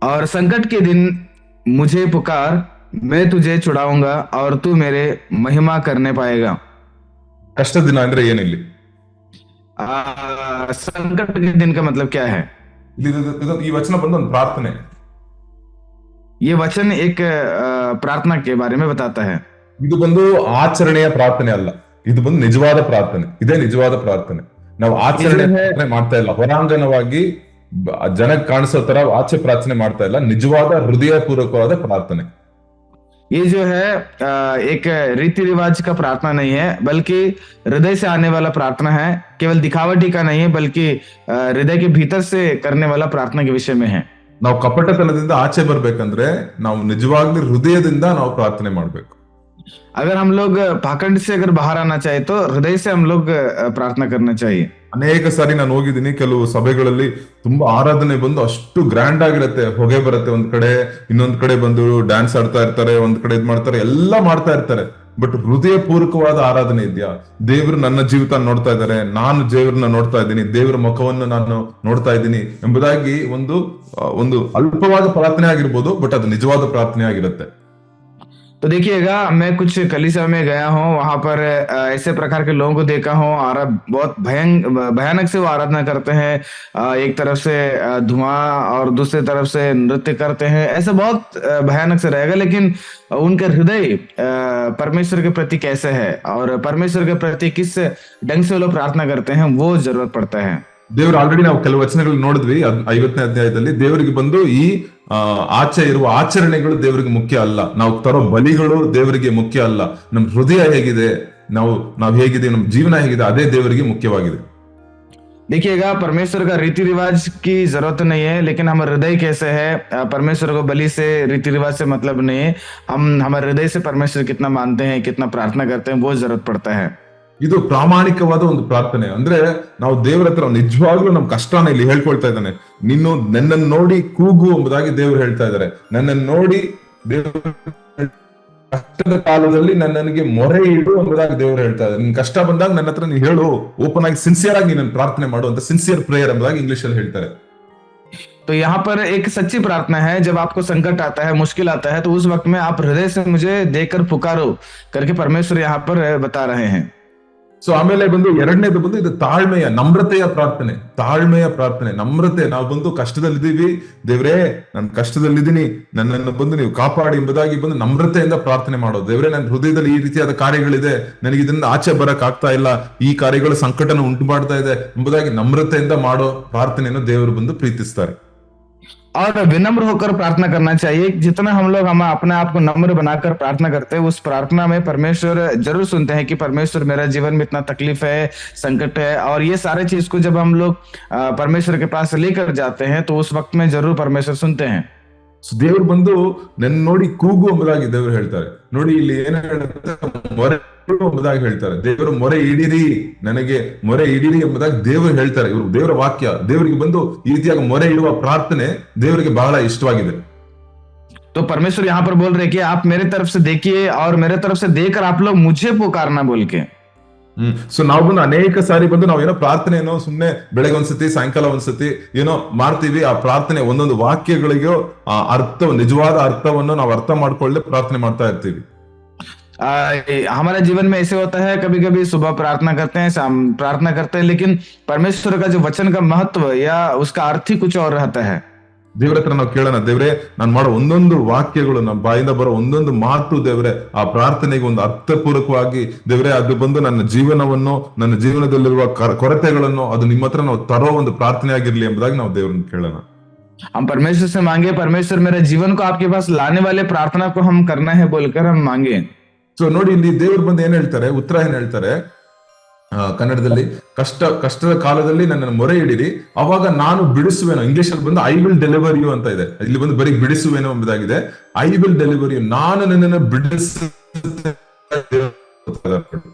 और संकट के दिन मुझे पुकार, मैं तुझे छुड़ाऊंगा और तू मेरे महिमा करने पाएगा. ಕಷ್ಟ ದಿನ ಅಂದ್ರೆ ಏನಿಲ್ಲಿ? संकट के दिन का मतलब क्या है? ಈ ವಚನ ಬಂದು ಒಂದು ಪ್ರಾರ್ಥನೆ. ये वचन एक प्रार्थना के बारे में बताता है. ಇದು ಬಂದು ಆಚರಣೆಯ ಪ್ರಾರ್ಥನೆ ಅಲ್ಲ. ಇದು ಬಂದು ನಿಜವಾದ ಪ್ರಾರ್ಥನೆ. ಇದೇ ನಿಜವಾದ ಪ್ರಾರ್ಥನೆ. ನಾವು ಆಚರಣೆ ಪ್ರಾರ್ಥನೆ ಮಾಡ್ತಾ ಇಲ್ಲ, ಹೊರಾಂಗಣವಾಗಿ ಜನಕ್ಕೆ ಕಾಣಿಸೋ ತರ ಆಚೆ ಪ್ರಾರ್ಥನೆ ಮಾಡ್ತಾ ಇಲ್ಲ, ನಿಜವಾದ ಹೃದಯ ಪೂರ್ವಕವಾದ ಪ್ರಾರ್ಥನೆ. ये जो है एक रीति रिवाज का प्रार्थना नहीं है, बल्कि हृदय से आने वाला प्रार्थना है। केवल दिखावटी का नहीं है, बल्कि हृदय के भीतर से करने वाला प्रार्थना के विषय में है। ನಾವು ಕಪಟತನದಿಂದ ಆಚೆ ಬರ್ಬೇಕಂದ್ರೆ ನಾವು ನಿಜವಾಗ್ಲೂ ಹೃದಯದಿಂದ ನಾವು ಪ್ರಾರ್ಥನೆ ಮಾಡ್ಬೇಕು. अगर हम लोग पाखंड से अगर बाहर आना चाहे तो हृदय से हम लोग प्रार्थना करना चाहिए। ಅನೇಕ ಸಾರಿ ನಾನು ಹೋಗಿದ್ದೀನಿ, ಕೆಲವು ಸಭೆಗಳಲ್ಲಿ ತುಂಬಾ ಆರಾಧನೆ ಬಂದು ಅಷ್ಟು ಗ್ರ್ಯಾಂಡ್ ಆಗಿರತ್ತೆ, ಹೊಗೆ ಬರುತ್ತೆ ಒಂದ್ ಕಡೆ, ಇನ್ನೊಂದ್ ಕಡೆ ಬಂದು ಡ್ಯಾನ್ಸ್ ಆಡ್ತಾ ಇರ್ತಾರೆ, ಒಂದ್ ಕಡೆ ಇದ್ ಮಾಡ್ತಾರೆ, ಎಲ್ಲ ಮಾಡ್ತಾ ಇರ್ತಾರೆ. ಬಟ್ ಹೃದಯ ಪೂರ್ವಕವಾದ ಆರಾಧನೆ ಇದೆಯಾ? ದೇವರು ನನ್ನ ಜೀವಿತ ನೋಡ್ತಾ ಇದ್ದಾರೆ, ನಾನು ದೇವ್ರನ್ನ ನೋಡ್ತಾ ಇದ್ದೀನಿ, ದೇವರ ಮುಖವನ್ನು ನಾನು ನೋಡ್ತಾ ಇದ್ದೀನಿ ಎಂಬುದಾಗಿ ಒಂದು ಅಲ್ಪವಾದ ಪ್ರಾರ್ಥನೆ ಆಗಿರ್ಬೋದು, ಬಟ್ ಅದು ನಿಜವಾದ ಪ್ರಾರ್ಥನೆ ಆಗಿರುತ್ತೆ. तो देखिएगा, मैं कुछ कलीसिया में गया हूँ, वहां पर ऐसे प्रकार के लोगों को देखा हूँ, और बहुत भयानक से वो आराधना करते हैं। एक तरफ से धुआं और दूसरी तरफ से नृत्य करते हैं, ऐसा बहुत भयानक से रहेगा। लेकिन उनका हृदय परमेश्वर के प्रति कैसे है और परमेश्वर के प्रति किस ढंग से वो लोग प्रार्थना करते हैं, वो जरूरत पड़ता है। ದೇವರು ಆಲ್ರೆಡಿ ನಾವು ಕೆಲವು ವಚನಗಳು ನೋಡಿದ್ವಿ 50ನೇ ಅಧ್ಯಾಯದಲ್ಲಿ. ದೇವರಿಗೆ ಬಂದು ಈ ಆಚೆ ಇರುವ ಆಚರಣೆಗಳು ದೇವರಿಗೆ ಮುಖ್ಯ ಅಲ್ಲ, ನಾವು ತರೋ ಬಲಿಗಳು ದೇವರಿಗೆ ಮುಖ್ಯ ಅಲ್ಲ, ನಮ್ ಹೃದಯ ಹೇಗಿದೆ, ನಾವು ಹೇಗಿದೆ, ನಮ್ಮ ಜೀವನ ಹೇಗಿದೆ, ಅದೇ ದೇವರಿಗೆ ಮುಖ್ಯವಾಗಿದೆ. देखिएगा, परमेश्वर का रीति रिवाज की जरूरत नहीं है, लेकिन हमारा हृदय कैसे है। परमेश्वर को बलि से, रीति रिवाज से मतलब नहीं है, हम हमारे हृदय से परमेश्वर कितना मानते हैं, कितना प्रार्थना करते हैं, वो जरूरत पड़ता है। ಇದು ಪ್ರಾಮಾಣಿಕವಾದ ಒಂದು ಪ್ರಾರ್ಥನೆ. ಅಂದ್ರೆ ನಾವು ದೇವರ ಹತ್ರ ನಿಜವಾಗ್ಲೂ ನಮ್ ಕಷ್ಟನ ಇಲ್ಲಿ ಹೇಳ್ಕೊಳ್ತಾ ಇದ್ದಾನೆ. ನನ್ನನ್ನು ನೋಡಿ ಕೂಗು ಎಂಬುದಾಗಿ ದೇವರು ಹೇಳ್ತಾ ಇದ್ದಾರೆ. ನನ್ನನ್ನು ನೋಡಿ ದೇವರು ಕಷ್ಟದ ಕಾಲದಲ್ಲಿ ನನಗೆ ಮೊರೆ ಇಡು ಎಂಬುದಾಗಿ ದೇವರು ಹೇಳ್ತಾ ಇದ್ದಾರೆ. ನಿನ್ ಕಷ್ಟ ಬಂದಾಗ ನನ್ನ ಹತ್ರ ನೀನು ಹೇಳು, ಓಪನ್ ಆಗಿ ಸಿನ್ಸಿಯರ್ ಆಗಿ ನನ್ನ ಪ್ರಾರ್ಥನೆ ಮಾಡು ಅಂತ ಸಿನ್ಸಿಯರ್ ಪ್ರೇಯರ್ ಎಂಬುದಾಗಿ ಇಂಗ್ಲಿಷ್ ಅಲ್ಲಿ ಹೇಳ್ತಾರೆ. तो यहाँ पर एक सच्ची प्रार्थना है, जब आपको संकट आता है, मुश्किल आता है, तो उस वक्त में आप हृदय से मुझे देखकर पुकारो करके परमेश्वर यहाँ पर बता रहे हैं। ಸೊ ಆಮೇಲೆ ಬಂದು ಎರಡನೇದು ಬಂದು ಇದು ತಾಳ್ಮೆಯ ನಮ್ರತೆಯ ಪ್ರಾರ್ಥನೆ, ನಮ್ರತೆ. ನಾವು ಬಂದು ಕಷ್ಟದಲ್ಲಿದ್ದೀವಿ, ದೇವ್ರೇ ನಾನು ಕಷ್ಟದಲ್ಲಿದ್ದೀನಿ, ನನ್ನನ್ನು ಬಂದು ನೀವು ಕಾಪಾಡಿ ಎಂಬುದಾಗಿ ಬಂದು ನಮ್ರತೆಯಿಂದ ಪ್ರಾರ್ಥನೆ ಮಾಡೋದು. ದೇವ್ರೇ ನನ್ನ ಹೃದಯದಲ್ಲಿ ಈ ರೀತಿಯಾದ ಕಾರ್ಯಗಳಿದೆ, ನನಗೆ ಇದರಿಂದ ಆಚೆ ಬರಕ್ ಆಗ್ತಾ ಇಲ್ಲ, ಈ ಕಾರ್ಯಗಳು ಸಂಕಟನ ಉಂಟು ಮಾಡ್ತಾ ಇದೆ ಎಂಬುದಾಗಿ ನಮ್ರತೆಯಿಂದ ಮಾಡೋ ಪ್ರಾರ್ಥನೆಯನ್ನು ದೇವರು ಬಂದು ಪ್ರೀತಿಸ್ತಾರೆ. और विनम्र होकर प्रार्थना करना चाहिए। जितना हम लोग अपने आप को नम्र बनाकर प्रार्थना करते हैं, उस प्रार्थना में परमेश्वर जरूर सुनते हैं कि परमेश्वर मेरा जीवन में इतना तकलीफ है, संकट है, और ये सारे चीज को जब हम लोग परमेश्वर के पास लेकर जाते हैं, तो उस वक्त में जरूर परमेश्वर सुनते हैं। ದೇವ್ರು ಬಂದು ನನ್ನ ನೋಡಿ ಕೂಗು ಎಂಬುದಾಗಿ ದೇವರು ಹೇಳ್ತಾರೆ. ನೋಡಿ ಇಲ್ಲಿ ಏನ ಮೊರೆ ಎಂಬುದಾಗಿ ಹೇಳ್ತಾರೆ. ದೇವರು ಮೊರೆ ಇಡಿರಿ, ನನಗೆ ಮೊರೆ ಇಡಿರಿ ಎಂಬುದಾಗಿ ದೇವರು ಹೇಳ್ತಾರೆ. ಇವರು ದೇವರ ವಾಕ್ಯ. ದೇವರಿಗೆ ಬಂದು ಈ ರೀತಿಯಾಗಿ ಮೊರೆ ಇಡುವ ಪ್ರಾರ್ಥನೆ ದೇವರಿಗೆ ಬಹಳ ಇಷ್ಟವಾಗಿದೆ. तो परमेश्वर यहाँ पर बोल रहे कि आप मेरे तरफ से देखिए और मेरे तरफ से देखकर आप लोग मुझे पुकारना बोल के। ಸೊ ನಾವು ಬಂದು ಅನೇಕ ಸಾರಿ ಬಂದು ನಾವೇನೋ ಪ್ರಾರ್ಥನೆ ಏನೋ ಸುಮ್ನೆ ಬೆಳಗ್ಗೆ ಒಂದ್ಸತಿ ಸಾಯಂಕಾಲ ಒಂದ್ಸತಿ ಏನೋ ಮಾಡ್ತೀವಿ. ಆ ಪ್ರಾರ್ಥನೆ ಒಂದೊಂದು ವಾಕ್ಯಗಳಿಗೂ ಆ ನಿಜವಾದ ಅರ್ಥವನ್ನು ನಾವು ಅರ್ಥ ಮಾಡ್ಕೊಳ್ಳದೆ ಪ್ರಾರ್ಥನೆ ಮಾಡ್ತಾ ಇರ್ತೀವಿ. हमारे जीवन में ऐसे होता है, कभी कभी सुबह प्रार्थना करते हैं, शाम प्रार्थना करते हैं, लेकिन परमेश्वर का जो वचन का महत्व या उसका अर्थ ही कुछ और रहता है। ದೇವ್ರ ಹತ್ರ ನಾವು ಕೇಳೋಣ, ದೇವ್ರೆ ನಾನು ಮಾಡೋ ಒಂದೊಂದು ವಾಕ್ಯಗಳು, ನಮ್ಮ ಬಾಯಿಂದ ಬರೋ ಒಂದೊಂದು ಮಾತು ದೇವ್ರೆ ಆ ಪ್ರಾರ್ಥನೆಗೆ ಒಂದು ಅರ್ಥಪೂರ್ವಕವಾಗಿ ದೇವ್ರೆ ಅದು ಬಂದು ನನ್ನ ಜೀವನವನ್ನು, ನನ್ನ ಜೀವನದಲ್ಲಿರುವ ಕೊರತೆಗಳನ್ನು ಅದು ನಿಮ್ಮ ಹತ್ರ ನಾವು ತರೋ ಒಂದು ಪ್ರಾರ್ಥನೆ ಆಗಿರ್ಲಿ ಎಂಬುದಾಗಿ ನಾವು ದೇವ್ರನ್ನ ಕೇಳೋಣ. हम परमेश्वर से मांगे, परमेश्वर मेरे जीवन को आपके पास लाने वाले प्रार्थना को हम करना है बोलकर हम मांगे। ಸೊ ನೋಡಿ ಇಲ್ಲಿ ದೇವ್ರು ಬಂದು ಏನ್ ಹೇಳ್ತಾರೆ, ಉತ್ತರ ಏನ್ ಹೇಳ್ತಾರೆ ಕನ್ನಡದಲ್ಲಿ, ಕಷ್ಟದ ಕಾಲದಲ್ಲಿ ನನ್ನನ್ನು ಮೊರೆ ಇಡಿರಿ, ಅವಾಗ ನಾನು ಬಿಡಿಸುವೆನು. ಇಂಗ್ಲಿಷ್ ಅಲ್ಲಿ ಬಂದು ಐ ವಿಲ್ ಡೆಲಿವರ್ ಯು ಅಂತ ಇದೆ, ಇಲ್ಲಿ ಬಂದು ಬರೀ ಬಿಡಿಸುವೆನು ಎಂಬುದಾಗಿದೆ. ಐ ವಿಲ್ ಡೆಲಿವರ್ ಯು, ನಾನು ನಿನ್ನನ್ನು ಬಿಡಿಸುತ್ತೇನೆ.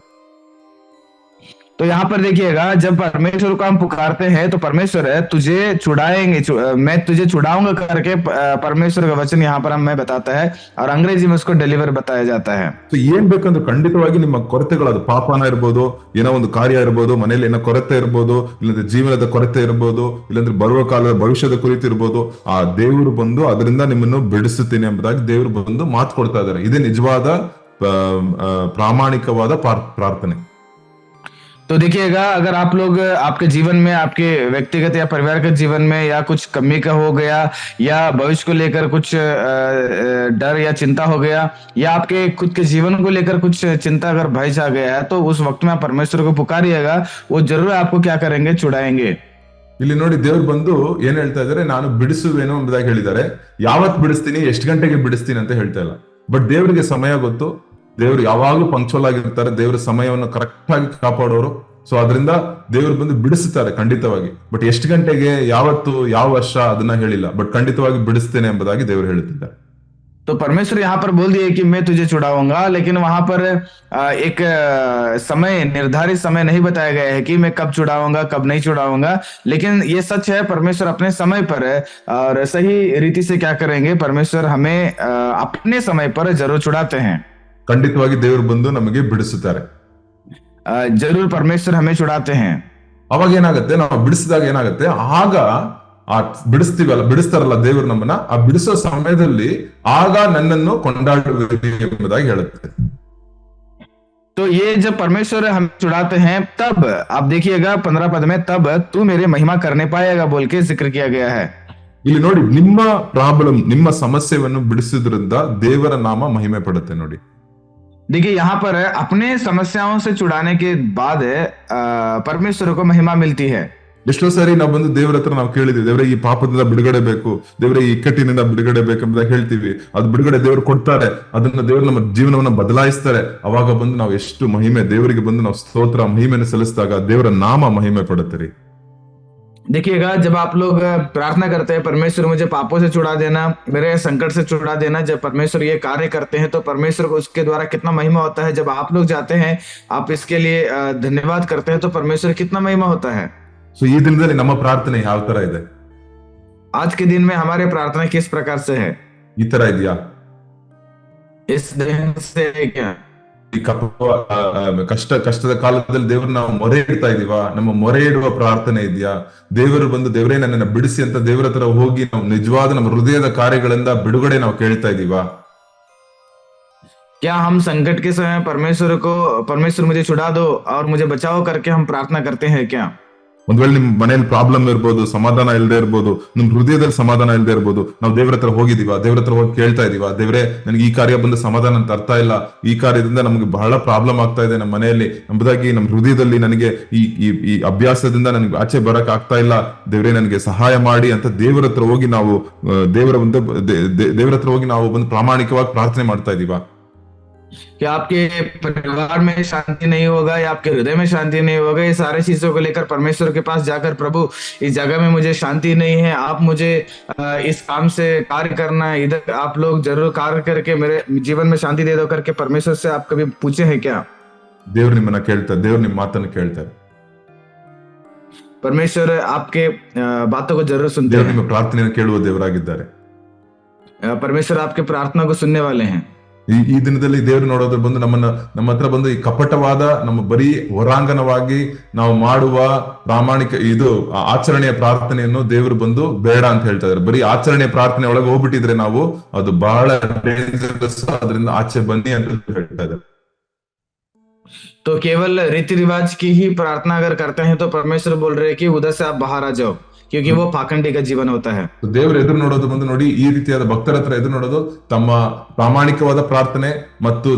तो यहाँ पर देखिएगा, जब परमेश्वर को हम पुकारते हैं तो परमेश्वर है तुझे छुड़ाएंगे, मैं तुझे छुड़ाऊंगा करके परमेश्वर का वचन यहाँ पर हमें बताता है, और अंग्रेजी में उसको डिलीवर बताया जाता है। ಸೊ ಏನ್ ಬೇಕಂದ್ರೆ ಖಂಡಿತವಾಗಿ ನಿಮ್ಮ ಕೊರತೆಗಳು, ಅದು ಪಾಪನ ಇರ್ಬೋದು, ಏನೋ ಒಂದು ಕಾರ್ಯ ಇರ್ಬೋದು, ಮನೇಲಿ ಏನೋ ಕೊರತೆ ಇರ್ಬೋದು, ಇಲ್ಲಾಂದ್ರೆ ಜೀವನದ ಕೊರತೆ ಇರ್ಬೋದು, ಇಲ್ಲಾಂದ್ರೆ ಬರುವ ಕಾಲದ ಭವಿಷ್ಯದ ಕುರಿತು ಇರ್ಬೋದು, ಆ ದೇವರು ಬಂದು ಅದರಿಂದ ನಿಮ್ಮನ್ನು ಬಿಡಿಸುತ್ತೇನೆ ಎಂಬುದಾಗಿ ದೇವರು ಬಂದು ಮಾತು ಕೊಡ್ತಾ ಇದ್ದಾರೆ. ಇದೇ ನಿಜವಾದ ಪ್ರಾಮಾಣಿಕವಾದ ಪ್ರಾರ್ಥನೆ. तो तो देखिएगा, अगर आप लोग आपके जीवन में, आपके व्यक्तिगत या परिवार के जीवन में या कुछ कमी का हो गया, या भविष्य को लेकर कुछ डर या चिंता हो गया, या आपके खुद के जीवन को लेकर कुछ चिंता अगर भय छा गया है, तो उस वक्त में आप परमेश्वर को पुकारिएगा, वो जरूर आपको क्या करेंगे, छुड़ाएंगे। ಇಲ್ಲಿ ನೋಡಿ ದೇವ್ರು ಬಂದು ಏನ್ ಹೇಳ್ತಾ ಇದಾರೆ, ನಾನು ಬಿಡಿಸುವೇನು ಎಂಬುದಾಗಿ ಹೇಳಿದ್ದಾರೆ. ಯಾವತ್ ಬಿಡಿಸ್ತೀನಿ, ಎಷ್ಟು ಗಂಟೆಗೆ ಬಿಡಿಸ್ತೀನಿ ಅಂತ ಹೇಳ್ತಾ ಇಲ್ಲ. ಬಟ್ ದೇವರಿಗೆ ಸಮಯ ಗೊತ್ತು. ದೇವ್ರು ಯಾವಾಗ್ಲೂ ಪಂಕ್ಚುವಲ್ ಆಗಿರ್ತಾರೆ. ದೇವ್ರ ಸಮಯವನ್ನು ಕರೆಕ್ಟ್ ಆಗಿ ಕಾಪಾಡೋರು. ಸೊ ಅದರಿಂದ ದೇವ್ರು ಬಂದು ಬಿಡಿಸುತ್ತಾರೆ ಖಂಡಿತವಾಗಿ. ಬಟ್ ಎಷ್ಟು ಗಂಟೆಗೆ, ಯಾವತ್ತು, ಯಾವ ವರ್ಷ ಅದನ್ನ ಹೇಳಿಲ್ಲ. ಬಟ್ ಖಂಡಿತವಾಗಿ ಬಿಡಿಸ್ತೇನೆ ಎಂಬುದಾಗಿ ದೇವ್ರು ಹೇಳುತ್ತಿದ್ದಾರೆ. तो परमेश्वर यहाँ पर बोल दिए कि मैं तुझे छुड़ाऊंगा, लेकिन वहां पर एक समय, निर्धारित समय नहीं बताया गया है कि मैं कब छुड़ाऊंगा, कब नहीं छुड़ाऊंगा। लेकिन ये सच है, परमेश्वर अपने समय पर और सही रीति से क्या करेंगे, परमेश्वर हमें अपने समय पर जरूर छुड़ाते हैं। ಖಂಡಿತವಾಗಿ ದೇವ್ರು ಬಂದು ನಮಗೆ ಬಿಡಿಸುತ್ತಾರೆ. जरूर परमेश्वर हमें छुड़ाते हैं। ಅವಾಗ ಏನಾಗುತ್ತೆ, ನಾವು ಬಿಡಿಸಿದಾಗ ಏನಾಗುತ್ತೆ, ಆಗ ಆ ಬಿಡಿಸ್ತೀವಲ್ಲ, ಬಿಡಿಸ್ತಾರಲ್ಲ ದೇವರು ನಮ್ಮನ್ನ, ಆ ಬಿಡಿಸೋ ಸಮಯದಲ್ಲಿ ಆಗ ನನ್ನನ್ನು ಕೊಂಡಾಡುವಿರಿ ಎಂಬುದಾಗಿ ಹೇಳುತ್ತೆ. तो ये जब परमेश्वर हम छुड़ाते हैं, तब आप देखिएगा 15 पद में, तब तू मेरे महिमा करने पाएगा बोल के जिक्र किया गया है। ಇಲ್ಲಿ ನೋಡಿ, ನಿಮ್ಮ ಪ್ರಾಬ್ಲಮ್, ನಿಮ್ಮ ಸಮಸ್ಯೆಯನ್ನು ಬಿಡಿಸಿದ್ರಿಂದ ದೇವರ ನಾಮ ಮಹಿಮೆ ಪಡುತ್ತೆ. ನೋಡಿ, देखिए यहाँ पर अपने समस्याओं से छुड़ाने के बाद परमेश्वर को महिमा मिलती है। ಎಷ್ಟೋ ಸಾರಿ ನಾವು ಬಂದು ದೇವರ ಹತ್ರ ನಾವು ಕೇಳಿದ್ವಿ, ದೇವರೇ ಈ ಪಾಪದಿಂದ ಬಿಡುಗಡೆ ಬೇಕು, ದೇವರೇ ಈ ಇಕ್ಕಟ್ಟಿನಿಂದ ಬಿಡುಗಡೆ ಬೇಕೆಂಬುದಾಗಿ ಹೇಳ್ತೀವಿ. ಅದು ಬಿಡುಗಡೆ ದೇವರು ಕೊಡ್ತಾರೆ. ಅದನ್ನ ದೇವರು ನಮ್ಮ ಜೀವನವನ್ನ ಬದಲಾಯಿಸ್ತಾರೆ. ಅವಾಗ ಬಂದು ನಾವು ಎಷ್ಟು ಮಹಿಮೆ, ದೇವರಿಗೆ ಬಂದು ನಾವು ಸ್ತೋತ್ರ ಮಹಿಮೆಯನ್ನು ಸಲ್ಲಿಸಿದಾಗ ದೇವರ ನಾಮ ಮಹಿಮೆ ಪಡುತ್ತೆ ರೀ. देखिएगा, जब आप लोग प्रार्थना करते हैं, परमेश्वर मुझे पापों से छुड़ा देना, मेरे संकट से छुड़ा देना, जब परमेश्वर ये कार्य करते हैं तो परमेश्वर को उसके द्वारा कितना महिमा होता है। जब आप लोग जाते हैं, आप इसके लिए धन्यवाद करते हैं, तो परमेश्वर कितना महिमा होता है। ಸೊ ಈ ದಿನದಲ್ಲಿ ನಮ್ಮ ಪ್ರಾರ್ಥನೆ ಯಾವ ತರ ಇದೆ? आज के दिन में हमारे प्रार्थना किस प्रकार से है? ಈ ತರ ಇದೆಯಾ? इस दिन से क्या ಈ ಕಷ್ಟದ ಕಾಲದಲ್ಲಿ ದೇವ್ರನ್ನ ನಾವು ಮೊರೆ ಇಡ್ತಾ ಇದೀವಾ? ನಮ್ಮ ಮೊರೆ ಇಡುವ ಪ್ರಾರ್ಥನೆ ಇದೆಯಾ? ದೇವರು ಬಂದು ದೇವರೇ ನನ್ನನ್ನು ಬಿಡಿಸಿ ಅಂತ ದೇವರ ಹತ್ರ ಹೋಗಿ ನಾವು ನಿಜವಾದ ನಮ್ಮ ಹೃದಯದ ಕಾರ್ಯಗಳಿಂದ ಬಿಡುಗಡೆ ನಾವು ಕೇಳ್ತಾ ಇದೀವಾ? क्या हम संकट के समय परमेश्वर मुझे छुड़ा दो और मुझे बचाओ करके हम प्रार्थना करते हैं क्या? ಒಂದ್ ವೇಳೆ ನಿಮ್ ಮನೇಲಿ ಪ್ರಾಬ್ಲಮ್ ಇರ್ಬೋದು, ಸಮಾಧಾನ ಇಲ್ಲದೆ ಇರ್ಬೋದು, ನಿಮ್ ಹೃದಯದಲ್ಲಿ ಸಮಾಧಾನ ಇಲ್ಲದೆ ಇರ್ಬೋದು. ನಾವು ದೇವರ ಹತ್ರ ಹೋಗಿದೀವಾ? ದೇವರ ಹತ್ರ ಹೋಗಿ ಕೇಳ್ತಾ ಇದೀವಾ, ದೇವರೇ ನನಗೆ ಈ ಕಾರ್ಯ ಬಂದು ಸಮಾಧಾನ ಅಂತ ಅರ್ಥ ಇಲ್ಲ, ಈ ಕಾರ್ಯದಿಂದ ನಮ್ಗೆ ಬಹಳ ಪ್ರಾಬ್ಲಮ್ ಆಗ್ತಾ ಇದೆ ನಮ್ಮ ಮನೆಯಲ್ಲಿ ಎಂಬುದಾಗಿ ನಮ್ಮ ಹೃದಯದಲ್ಲಿ ನನಗೆ ಈ ಅಭ್ಯಾಸದಿಂದ ನನಗೆ ಆಚೆ ಬರಕ್ ಆಗ್ತಾ ಇಲ್ಲ, ದೇವರೇ ನನಗೆ ಸಹಾಯ ಮಾಡಿ ಅಂತ ದೇವರ ಹತ್ರ ಹೋಗಿ ನಾವು ದೇವರ ಹತ್ರ ಹೋಗಿ ನಾವು ಬಂದು ಪ್ರಾಮಾಣಿಕವಾಗಿ ಪ್ರಾರ್ಥನೆ ಮಾಡ್ತಾ ಇದೀವಾ? कि आपके परिवार में शांति नहीं होगा या आपके हृदय में शांति नहीं होगा, ये सारी चीजों को लेकर परमेश्वर के पास जाकर, प्रभु इस जगह में मुझे शांति नहीं है, आप मुझे इस काम से कार्य करना है, इधर आप लोग जरूर कार्य करके मेरे जीवन में शांति दे दो करके परमेश्वर से आप कभी पूछे हैं क्या? ದೇವ್ರು ನಿಮ್ಮನ್ನ ಕೇಳ್ತಾರೆ, ದೇವ್ರು ನಿಮ್ಮ ಮಾತನ್ನು ಕೇಳ್ತಾರೆ. परमेश्वर आपके बातों को जरूर सुनते ದೇವ್ರು हैं। ನಿಮ್ಮ ಪ್ರಾರ್ಥನೆಯನ್ನು ಕೇಳುವ ದೇವರಾಗಿದ್ದಾರೆ. परमेश्वर आपके प्रार्थना को सुनने वाले हैं। ಈ ದಿನದಲ್ಲಿ ದೇವರು ನೋಡೋದು ಬಂದು ನಮ್ಮ ಹತ್ರ ಬಂದು ಈ ಕಪಟವಾದ ನಮ್ಮ ಬರೀ ಹೊರಾಂಗಣವಾಗಿ ನಾವು ಮಾಡುವ ಪ್ರಾಮಾಣಿಕ ಆಚರಣೆಯ ಪ್ರಾರ್ಥನೆಯನ್ನು ದೇವರು ಬಂದು ಬೇಡ ಅಂತ ಹೇಳ್ತಾ ಇದ್ದಾರೆ. ಬರೀ ಆಚರಣೆಯ ಪ್ರಾರ್ಥನೆ ಒಳಗೆ ಹೋಗ್ಬಿಟ್ಟಿದ್ರೆ ನಾವು ಅದು ಬಹಳ ಡೇಂಜರಸ್, ಅದರಿಂದ ಆಚೆ ಬನ್ನಿ ಅಂತ ಹೇಳ್ತಾ ಇದ್ದಾರೆ. तो केवल रीति रिवाज की ही प्रार्थना अगर करते हैं तो परमेश्वर बोल रहे हैं कि उधर से आप बाहर आ जाओ, क्योंकि वो पाखंडी का जीवन होता है। ದೇವರು ಎದುರು ನೋಡೋದು ಬಂದು ನೋಡಿ, ಈ ರೀತಿಯಾದ ಭಕ್ತರ ಹತ್ರ ಎದುರು ನೋಡೋದು ತಮ್ಮ ಪ್ರಾಮಾಣಿಕವಾದ ಪ್ರಾರ್ಥನೆ ಮತ್ತು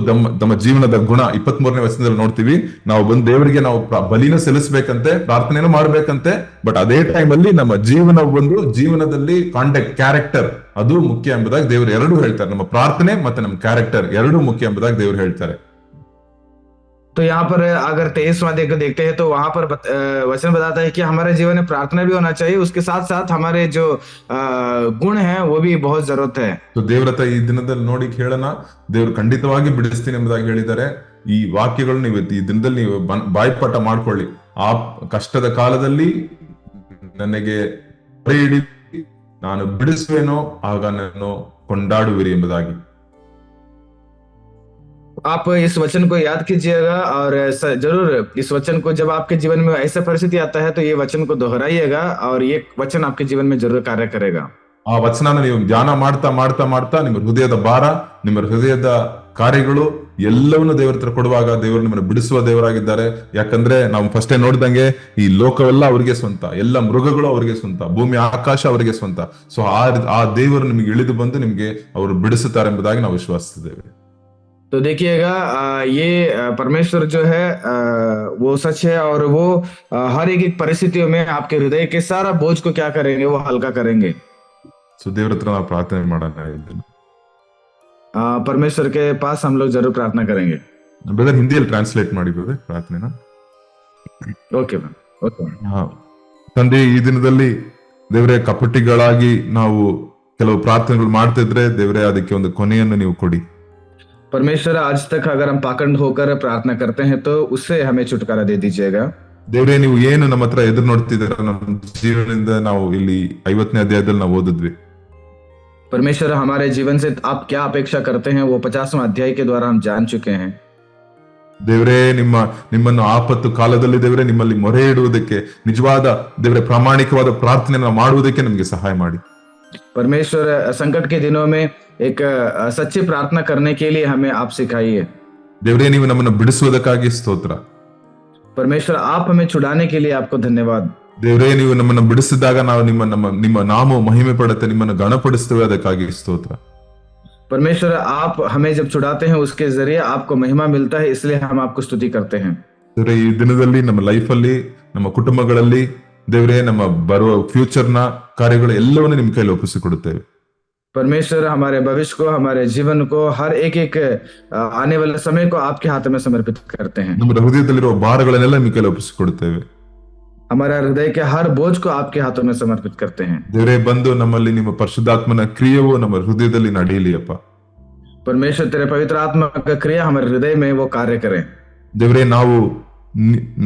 ತಮ್ಮ ಜೀವನದ ಗುಣ. 23ನೇ ವಚನದಲ್ಲಿ ನೋಡ್ತೀವಿ, ನಾವು ಬಂದು ದೇವರಿಗೆ ನಾವು ಬಲಿನ ಸಲ್ಲಿಸಬೇಕಂತೆ, ಪ್ರಾರ್ಥನೆನೂ ಮಾಡ್ಬೇಕಂತೆ. ಬಟ್ ಅದೇ ಟೈಮ್ ಅಲ್ಲಿ ನಮ್ಮ ಜೀವನದಲ್ಲಿ ಕಾಂಟ್ಯಾಕ್ಟ್, ಕ್ಯಾರೆಕ್ಟರ್ ಅದು ಮುಖ್ಯ ಎಂಬುದಾಗಿ ದೇವರು ಎರಡೂ ಹೇಳ್ತಾರೆ. ನಮ್ಮ ಪ್ರಾರ್ಥನೆ ಮತ್ತೆ ನಮ್ಮ ಕ್ಯಾರೆಕ್ಟರ್ ಎರಡೂ ಮುಖ್ಯ ಎಂಬುದಾಗಿ ದೇವರು ಹೇಳ್ತಾರೆ. तो यहाँ पर अगर 23वां को देखते हैं तो वहां पर वचन बताता है कि हमारे जीवन में प्रार्थना भी होना चाहिए, उसके साथ साथ हमारे जो गुण हैं वो भी बहुत जरूरत है। ಸೊ ದೇವರ ಹತ್ರ ಈ ದಿನದಲ್ಲಿ ನೋಡಿ ಕೇಳೋಣ, ದೇವರು ಖಂಡಿತವಾಗಿ ಬಿಡಿಸ್ತೀನಿ ಎಂಬುದಾಗಿ ಹೇಳಿದ್ದಾರೆ. ಈ ವಾಕ್ಯಗಳು ನೀವು ಈ ದಿನದಲ್ಲಿ ನೀವು ಬಾಯ್ಪಾಠ ಮಾಡ್ಕೊಳ್ಳಿ. ಆ ಕಷ್ಟದ ಕಾಲದಲ್ಲಿ ನನಗೆ ಮೊರೆ ಇಡಿ, ನಾನು ಬಿಡಿಸುವೆನೋ ಆಗ ನನ್ನನ್ನು ಕೊಂಡಾಡುವಿರಿ ಎಂಬುದಾಗಿ. आप इस वचन को याद कीजिएगा और जरूर इस वचन को, जब आपके जीवन में ऐसा परिस्थिति आता है तो ये वचन को दोहराइएगा और ये वचन आपके जीवन में जरूर कार्य करेगा। ಆ ವಚನನ ನೀವು ಧ್ಯಾನ ಮಾಡ್ತಾ ಮಾಡ್ತಾ ಮಾಡ್ತಾ ನಿಮ್ಮ ಹೃದಯದ ಭಾರ, ನಿಮ್ಮ ಹೃದಯದ ಕಾರ್ಯಗಳು ಎಲ್ಲವನ್ನು ದೇವರ ಹತ್ರ ಕೊಡುವಾಗ ದೇವರು ನಿಮ್ಮನ್ನು ಬಿಡಿಸುವ ದೇವರಾಗಿದ್ದಾರೆ. ಯಾಕಂದ್ರೆ ನಾವು ಫಸ್ಟೇ ನೋಡ್ದಂಗೆ ಈ ಲೋಕವೆಲ್ಲ ಅವರಿಗೆ ಸ್ವಂತ, ಎಲ್ಲ ಮೃಗಗಳು ಅವರಿಗೆ ಸ್ವಂತ, ಭೂಮಿ ಆಕಾಶ ಅವರಿಗೆ ಸ್ವಂತ. ಸೊ ಆ ದೇವರು ನಿಮಗೆ ಇಳಿದು ಬಂದು ನಿಮಗೆ ಅವರು ಬಿಡಿಸುತ್ತಾರೆ ಎಂಬುದಾಗಿ ನಾವು ವಿಶ್ವಾಸಿಸಿದ್ದೇವೆ. तो देखिएगा ये परमेश्वर जो है वो सच है, और वो हर एक परिस्थितियों में आपके हृदय के सारा बोझ को क्या करेंगे, वो हल्का करेंगे. ಸೊ ದೇವರ ಹತ್ರ ನಾವು ಪ್ರಾರ್ಥನೆ ಮಾಡೋಣ ಇದನ್ನು. परमेश्वर के पास हम लोग जरूर प्रार्थना करेंगे. ಬ್ರದರ್ ಹಿಂದಿಯಲ್ಲಿ ಟ್ರಾನ್ಸ್ಲೇಟ್ ಮಾಡಿ ಬ್ರದರ್ ಪ್ರಾರ್ಥನೆನ. Okay ma'am, okay. ತಂದೆ, ಈ ದಿನದಲ್ಲಿ ದೇವರೇ ಕಪಟಿಗಳಾಗಿ ನಾವು ಕೆಲವು ಪ್ರಾರ್ಥನೆಗಳು ಮಾಡ್ತಿದ್ರೆ ದೇವರೇ ಅದಕ್ಕೆ ಒಂದು ಕೊನೆಯನ್ನು ನೀವು ಕೊಡಿ. परमेश्वर आज तक अगर हम पाखंड होकर प्रार्थना करते हैं तो उससे हमें छुटकारा दे दीजिएगा. ದೇವರೇ, ನೀವು ಏನು ನಮ್ಮ ಹತ್ರ ಎದುರು ನೋಡ್ತಿದ್ದೀರ, ನಮ್ಮ ಜೀವನದಿಂದ ನಾವು ಇಲ್ಲಿ 50ನೇ ಅಧ್ಯಾಯದಲ್ಲಿ ನಾವು ಓದಿದ್ವಿ. परमेश्वर हमारे जीवन से आप क्या अपेक्षा करते हैं वो 50वां अध्याय के द्वारा हम जान चुके हैं. ದೇವರೇ, ನಿಮ್ಮನ್ನು ಆಪತ್ತು ಕಾಲದಲ್ಲಿ ದೇವರೇ ನಿಮ್ಮಲ್ಲಿ ಮೊರೆ ಇಡುವುದಕ್ಕೆ, ನಿಜವಾದ ದೇವರೇ ಪ್ರಾಮಾಣಿಕವಾದ ಪ್ರಾರ್ಥನೆ ಮಾಡುವುದಕ್ಕೆ ನಮಗೆ ಸಹಾಯ ಮಾಡಿ. परमेश्वर संकट के दिनों में एक सच्ची प्रार्थना करने के लिए हमें आप सिखाइए. ದೇವರೇ, ನೀವು ನಮ್ಮನ್ನು ಬಿಡಿಸುವುದಕ್ಕಾಗಿ ಸ್ತೋತ್ರ. परमेश्वर आप हमें छुड़ाने के लिए आपको धन्यवाद. ದೇವರೇ, ನೀವು ನಮ್ಮನ್ನು ಬಿಡಿಸಿದಾಗ ನಾವು ನಿಮ್ಮ ನಾಮ ಮಹಿಮೆ ಪಡುತ್ತೆ, ನಿಮ್ಮನ್ನು ಗಣಪಡಿಸ್ತೇವೆ, ಅದಕ್ಕಾಗಿ ಸ್ತೋತ್ರ. परमेश्वर आप हमें जब छुड़ाते हैं उसके जरिए आपको महिमा मिलता है, इसलिए हम आपको स्तुति करते हैं. ದೇವರೇ, ಈ ದಿನದಲ್ಲಿ ನಮ್ಮ ಲೈಫಲ್ಲಿ, ನಮ್ಮ ಕುಟುಂಬಗಳಲ್ಲಿ ದೇವರೇ ನಮ್ಮ ಬರುವ ಫ್ಯೂಚರ್ನ ಕಾರ್ಯಗಳು ಎಲ್ಲವನ್ನೂ ನಿಮ್ಮ ಕೈಲಿ ಒಪ್ಪಿಸಿಕೊಡುತ್ತೇವೆ. परमेश्वर हमारे भविष्य को, हमारे जीवन को, हर एक आने वाले समय को आपके हाथ में समर्पित करते हैं. ನಮ್ಮ ಹೃದಯದಲ್ಲಿರುವ ಭಾರಗಳನ್ನೆಲ್ಲ ನಿಮ್ಮ ಕೈಲಿ ಒಪ್ಪಿಸಿಕೊಡುತ್ತೇವೆ. हमारा हृदय के हर बोझ को आपके हाथों में समर्पित करते हैं. ದೇವರೇ, ಬಂದು ನಮ್ಮಲ್ಲಿ ನಿಮ್ಮ ಪರಿಶುದ್ಧಾತ್ಮನ ಕ್ರಿಯೆಯು ನಮ್ಮ ಹೃದಯದಲ್ಲಿ ನಡೆಯಲಿ ಅಪ್ಪ. परमेश्वर तेरे पवित्र आत्मा का क्रिया हमारे हृदय में वो कार्य करे. ದೇವರೇ,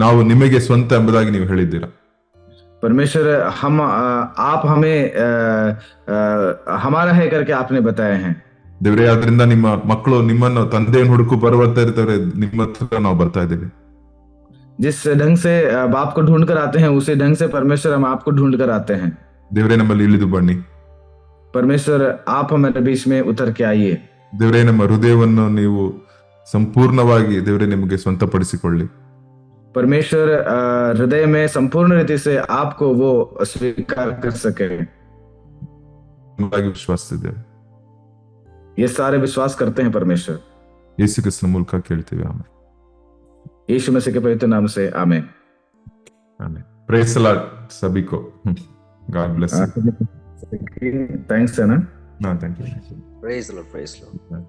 ನಾವು ನಿಮಗೆ ಸ್ವಂತ ಎಂಬುದಾಗಿ ನೀವು ಹೇಳಿದ್ದೀರಾ. परमेश्वर आप हमें हमारा है करके आपने बताया है. ದೇವರೇ, ಆದ್ರಿಂದ ನಿಮ್ಮ ಮಕ್ಕಳು ನಿಮ್ಮನ್ನು ತಂದೆಯನ್ನು ಹುಡುಕು ಬರುತ್ತಾ ಇರ್ತಾರೆ, ನಿಮ್ಮ ಹತ್ರ ನಾವು ಬರ್ತಾ ಇದ್ದೇವೆ. जिस ढंग से बाप को ढूंढ कर आते हैं उसी ढंग से परमेश्वर हम आपको ढूंढ कर आते हैं. ದೇವರೇ, ನಮ್ಮಲ್ಲಿ ಇಳಿದು ಬನ್ನಿ. परमेश्वर आप हमारे बीच में उतर के आइए. ದೇವರೇ, ನಮ್ಮ ಹೃದಯವನ್ನು ನೀವು ಸಂಪೂರ್ಣವಾಗಿ ದೇವರೇ ನಿಮಗೆ ಸ್ವಂತಪಡಿಸಿಕೊಳ್ಳಿ. परमेश्वर हृदय में संपूर्ण रीति से आपको वो स्वीकार कर सके, ವಿಶ್ವಾಸಿಸಿದ್ದೇವೆ. ये सारे विश्वास करते हैं परमेश्वर. ಯೇಸು ಕ್ರಿಸ್ತನ ಮೂಲಕ ಕೇಳ್ತೀವಿ, ಆಮೆನ್. यीशु मसीह के पवित्र नाम से आमीन. आमीन. प्रेज द लॉर्ड सभी को. God bless you. थैंक्स है ना. No, thank you. Praise the Lord, praise the Lord.